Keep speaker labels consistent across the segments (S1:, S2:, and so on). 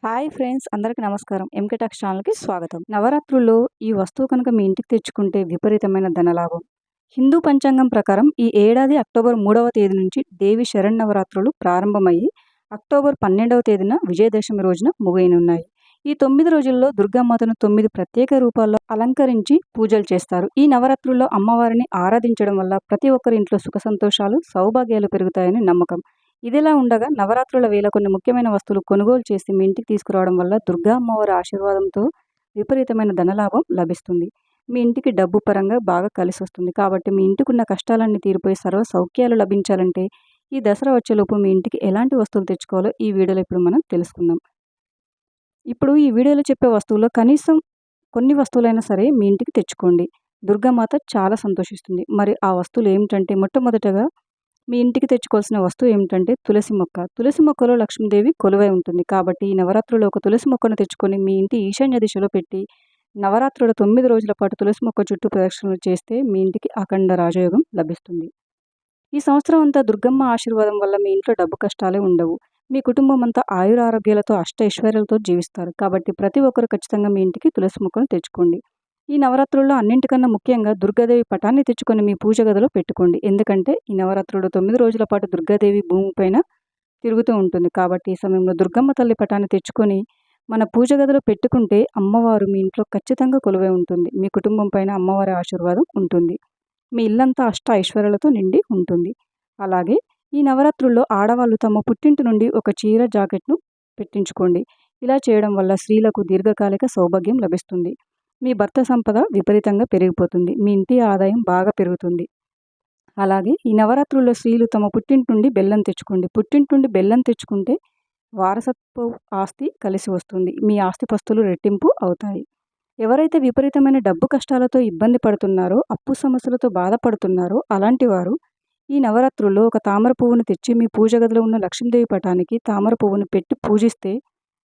S1: Hi friends, అందరికీ నమస్కారం. MK talks ఛానల్‌కి స్వాగతం. నవరాత్రుల్లో ఈ వస్తువు కనుక మీ ఇంటికి తెచ్చుకుంటే విపరీతమైన ధనలాభం. హిందూ పంచాంగం ప్రకారం ఈ ఏడాది అక్టోబర్ 3వ తేదీ నుంచి దేవి శరన్నవరాత్రులు ప్రారంభమయ్యి అక్టోబర్ 12వ తేదీన విజయదశమి రోజున ముగియనున్నాయి. ఈ 9 రోజుల్లో దుర్గామాతను 9 ప్రత్యేక రూపాల్లో అలంకరించి పూజలు చేస్తారు. ఈ నవరాత్రుల్లో అమ్మవారిని ఆరాధించడం వల్ల ప్రతి ఒక్కరి ఇంట్లో సుఖ సంతోషాలు, సౌభాగ్యాలు పెరుగుతాయని నమ్మకం. ఇదిలా ఉండగా నవరాత్రుల వేళ కొన్ని ముఖ్యమైన వస్తువులు కొనుగోలు చేసి మీ ఇంటికి తీసుకురావడం వల్ల దుర్గా అమ్మవారి ఆశీర్వాదంతో విపరీతమైన ధనలాభం లభిస్తుంది. మీ ఇంటికి డబ్బు పరంగా బాగా కలిసి వస్తుంది. కాబట్టి మీ ఇంటికున్న కష్టాలన్నీ తీరిపోయి సర్వ సౌఖ్యాలు లభించాలంటే ఈ దసరా వచ్చేలోపు మీ ఇంటికి ఎలాంటి వస్తువులు తెచ్చుకోవాలో ఈ వీడియోలో ఇప్పుడు మనం తెలుసుకుందాం. ఇప్పుడు ఈ వీడియోలో చెప్పే వస్తువుల్లో కనీసం కొన్ని వస్తువులైనా సరే మీ ఇంటికి తెచ్చుకోండి. దుర్గామాత చాలా సంతోషిస్తుంది. మరి ఆ వస్తువులు ఏమిటంటే మొట్టమొదటగా మీ ఇంటికి తెచ్చుకోవాల్సిన వస్తువు ఏమిటంటే తులసి మొక్క. తులసి మొక్కలో లక్ష్మీదేవి కొలువై ఉంటుంది. కాబట్టి ఈ నవరాత్రుల్లో ఒక తులసి మొక్కను తెచ్చుకొని మీ ఇంటి ఈశాన్య దిశలో పెట్టి నవరాత్రుల 9 రోజుల పాటు తులసి మొక్క చుట్టూ ప్రదక్షిణలు చేస్తే మీ ఇంటికి అఖండ రాజయోగం లభిస్తుంది. ఈ సంవత్సరం అంతా దుర్గమ్మ ఆశీర్వాదం వల్ల మీ ఇంట్లో డబ్బు కష్టాలే ఉండవు. మీ కుటుంబం అంతా ఆయురారోగ్యాలతో ఐశ్వర్యాలతో జీవిస్తారు. కాబట్టి ప్రతి ఒక్కరు ఖచ్చితంగా మీ ఇంటికి తులసి మొక్కను తెచ్చుకోండి. ఈ నవరాత్రుల్లో అన్నింటికన్నా ముఖ్యంగా దుర్గాదేవి పటాన్ని తెచ్చుకొని మీ పూజ గదిలో పెట్టుకోండి. ఎందుకంటే ఈ నవరాత్రులు 9 రోజుల పాటు దుర్గాదేవి భూమిపైన తిరుగుతూ ఉంటుంది. కాబట్టి ఈ సమయంలో దుర్గమ్మ తల్లి పటాన్ని తెచ్చుకొని మన పూజ గదిలో పెట్టుకుంటే అమ్మవారు మీ ఇంట్లో ఖచ్చితంగా కొలువై ఉంటుంది. మీ కుటుంబం పైన అమ్మవారి ఆశీర్వాదం ఉంటుంది. మీ ఇల్లంతా ఐశ్వర్యాలతో నిండి ఉంటుంది. అలాగే ఈ నవరాత్రుల్లో ఆడవాళ్ళు తమ పుట్టింటి నుండి ఒక చీర, జాకెట్ను పెట్టించుకోండి. ఇలా చేయడం వల్ల స్త్రీలకు దీర్ఘకాలిక సౌభాగ్యం లభిస్తుంది. మీ భర్త సంపద విపరీతంగా పెరిగిపోతుంది. మీ ఇంటి ఆదాయం బాగా పెరుగుతుంది. అలాగే ఈ నవరాత్రుల్లో స్త్రీలు తమ పుట్టింటి నుండి బెల్లం తెచ్చుకోండి. పుట్టింటి నుండి బెల్లం తెచ్చుకుంటే వారసత్వ ఆస్తి కలిసి వస్తుంది. మీ ఆస్తిపస్తులు రెట్టింపు అవుతాయి. ఎవరైతే విపరీతమైన డబ్బు కష్టాలతో ఇబ్బంది పడుతున్నారో, అప్పు సమస్యలతో బాధపడుతున్నారో అలాంటి వారు ఈ నవరాత్రుల్లో ఒక తామర పువ్వును తెచ్చి మీ పూజ గదిలో ఉన్న లక్ష్మీదేవి పటానికి తామర పువ్వును పెట్టి పూజిస్తే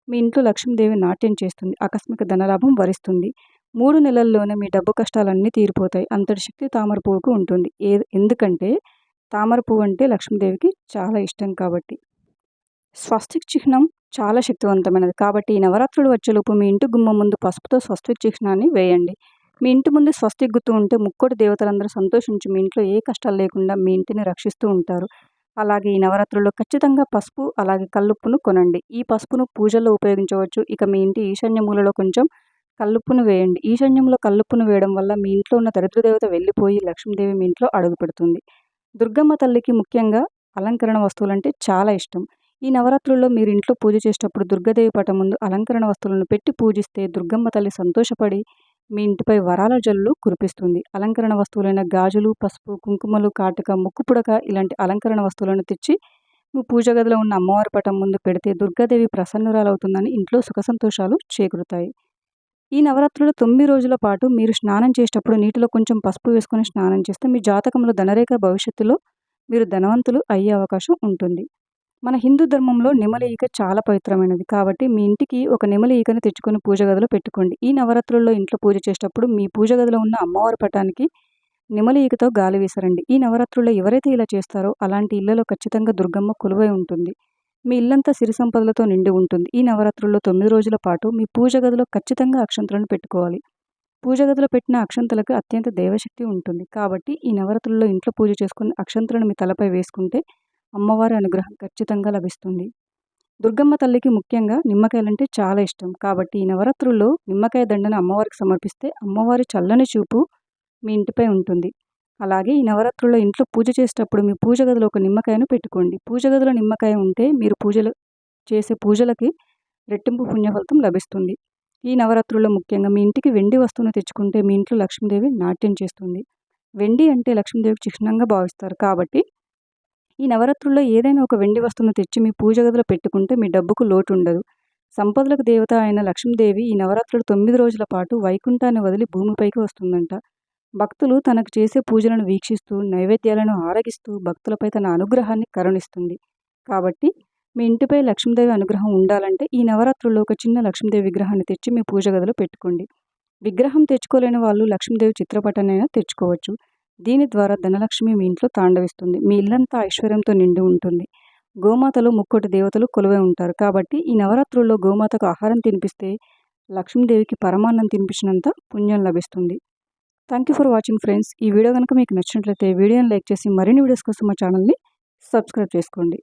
S1: మీ ఇంట్లో లక్ష్మీదేవి నాట్యం చేస్తుంది. ఆకస్మిక ధనలాభం వరిస్తుంది. 3 నెలల్లోనే మీ డబ్బు కష్టాలన్నీ తీరిపోతాయి. అంతటి శక్తి తామర పువ్వుకు ఉంటుంది. ఎందుకంటే తామర పువ్వు అంటే లక్ష్మీదేవికి చాలా ఇష్టం కాబట్టి. స్వస్తిక్ చిహ్నం చాలా శక్తివంతమైనది. కాబట్టి ఈ నవరాత్రులు వచ్చేలోపు మీ ఇంటి గుమ్మం ముందు పసుపుతో స్వస్తిక్ చిహ్నాన్ని వేయండి. మీ ఇంటి ముందు స్వస్తిక్ గుర్తు ఉంటే ముక్కోటి దేవతలందరూ సంతోషించి మీ ఇంట్లో ఏ కష్టాలు లేకుండా మీ ఇంటిని రక్షిస్తూ ఉంటారు. అలాగే ఈ నవరాత్రుల్లో ఖచ్చితంగా పసుపు, అలాగే కల్లుప్పును కొనండి. ఈ పసుపును పూజల్లో ఉపయోగించవచ్చు. ఇక మీ ఇంటి ఈశాన్య మూలలో కొంచెం కల్లుప్పును వేయండి. ఈశాన్యంలో కల్లుప్పును వేయడం వల్ల మీ ఇంట్లో ఉన్న దరిద్ర దేవత వెళ్ళిపోయి లక్ష్మీదేవి మీ ఇంట్లో అడుగుపెడుతుంది. దుర్గమ్మ తల్లికి ముఖ్యంగా అలంకరణ వస్తువులంటే చాలా ఇష్టం. ఈ నవరాత్రుల్లో మీరు ఇంట్లో పూజ చేసేటప్పుడు దుర్గాదేవి పటం ముందు అలంకరణ వస్తువులను పెట్టి పూజిస్తే దుర్గమ్మ తల్లి సంతోషపడి మీ ఇంటిపై వరాల జల్లు కురిపిస్తుంది. అలంకరణ వస్తువులైన గాజులు, పసుపు, కుంకుమలు, కాటుక, ముక్కు పుడక ఇలాంటి అలంకరణ వస్తువులను తెచ్చి మీ పూజ గదిలో ఉన్న అమ్మవారి పటం ముందు పెడితే దుర్గాదేవి ప్రసన్నురాలవుతుందని ఇంట్లో సుఖ సంతోషాలు చేకూరుతాయి. ఈ నవరాత్రులు 9 రోజుల పాటు మీరు స్నానం చేసేటప్పుడు నీటిలో కొంచెం పసుపు వేసుకొని స్నానం చేస్తే మీ జాతకంలో ధనరేఖ భవిష్యత్తులో మీరు ధనవంతులు అయ్యే అవకాశం ఉంటుంది. మన హిందూ ధర్మంలో నెమలి ఈక చాలా పవిత్రమైనది. కాబట్టి మీ ఇంటికి ఒక నెమలి ఈకను తెచ్చుకొని పూజ గదిలో పెట్టుకోండి. ఈ నవరాత్రుల్లో ఇంట్లో పూజ చేసేటప్పుడు మీ పూజ గదిలో ఉన్న అమ్మవారి పటానికి నెమలి ఈకతో గాలి వీసరండి. ఈ నవరాత్రుల్లో ఎవరైతే ఇలా చేస్తారో అలాంటి ఇళ్లలో ఖచ్చితంగా దుర్గమ్మ కొలువై ఉంటుంది. మీ ఇల్లంతా సిరి సంపదలతో నిండి ఉంటుంది. ఈ నవరాత్రుల్లో 9 రోజుల పాటు మీ పూజ గదిలో ఖచ్చితంగా అక్షంతలను పెట్టుకోవాలి. పూజ గదిలో పెట్టిన అక్షంతలకు అత్యంత దైవశక్తి ఉంటుంది. కాబట్టి ఈ నవరాత్రుల్లో ఇంట్లో పూజ చేసుకుని అక్షంతలను మీ తలపై వేసుకుంటే అమ్మవారి అనుగ్రహం ఖచ్చితంగా లభిస్తుంది. దుర్గమ్మ తల్లికి ముఖ్యంగా నిమ్మకాయలంటే చాలా ఇష్టం. కాబట్టి ఈ నవరాత్రుల్లో నిమ్మకాయ దండను అమ్మవారికి సమర్పిస్తే అమ్మవారి చల్లని చూపు మీ ఇంటిపై ఉంటుంది. అలాగే ఈ నవరాత్రుల్లో ఇంట్లో పూజ చేసేటప్పుడు మీ పూజ గదిలో ఒక నిమ్మకాయను పెట్టుకోండి. పూజ గదిలో నిమ్మకాయ ఉంటే మీరు చేసే పూజలకి రెట్టింపు పుణ్యఫలితం లభిస్తుంది. ఈ నవరాత్రుల్లో ముఖ్యంగా మీ ఇంటికి వెండి వస్తువును తెచ్చుకుంటే మీ ఇంట్లో లక్ష్మీదేవి నాట్యం చేస్తుంది. వెండి అంటే లక్ష్మీదేవికి చిహ్నంగా భావిస్తారు. కాబట్టి ఈ నవరాత్రుల్లో ఏదైనా ఒక వెండి వస్తువును తెచ్చి మీ పూజ గదిలో పెట్టుకుంటే మీ డబ్బుకు లోటు ఉండదు. సంపదలకు దేవత అయిన లక్ష్మీదేవి ఈ నవరాత్రులు 9 రోజుల పాటు వైకుంఠాన్ని వదిలి భూమిపైకి వస్తుందంట. భక్తులు తనకు చేసే పూజలను వీక్షిస్తూ నైవేద్యాలను ఆరగిస్తూ భక్తులపై తన అనుగ్రహాన్ని కరుణిస్తుంది. కాబట్టి మీ ఇంటిపై లక్ష్మీదేవి అనుగ్రహం ఉండాలంటే ఈ నవరాత్రుల్లో ఒక చిన్న లక్ష్మీదేవి విగ్రహాన్ని తెచ్చి మీ పూజ గదిలో పెట్టుకోండి. విగ్రహం తెచ్చుకోలేని వాళ్ళు లక్ష్మీదేవి చిత్రపటాన్నైనా తెచ్చుకోవచ్చు. దీని ద్వారా ధనలక్ష్మి మీ ఇంట్లో తాండవిస్తుంది. మీ ఇల్లంతా ఐశ్వర్యంతో నిండి ఉంటుంది. గోమాతలో ముక్కోటి దేవతలు కొలువై ఉంటారు. కాబట్టి ఈ నవరాత్రుల్లో గోమాతకు ఆహారం తినిపిస్తే లక్ష్మీదేవికి పరమాన్నం తినిపించినంత పుణ్యం లభిస్తుంది. Thank you for watching friends. ఈ వీడియో కనుక మీకు నచ్చినట్లయితే వీడియోని లైక్ చేసి మరిన్ని వీడియోస్ కోసం మా ఛానల్ని సబ్స్క్రైబ్ చేసుకోండి.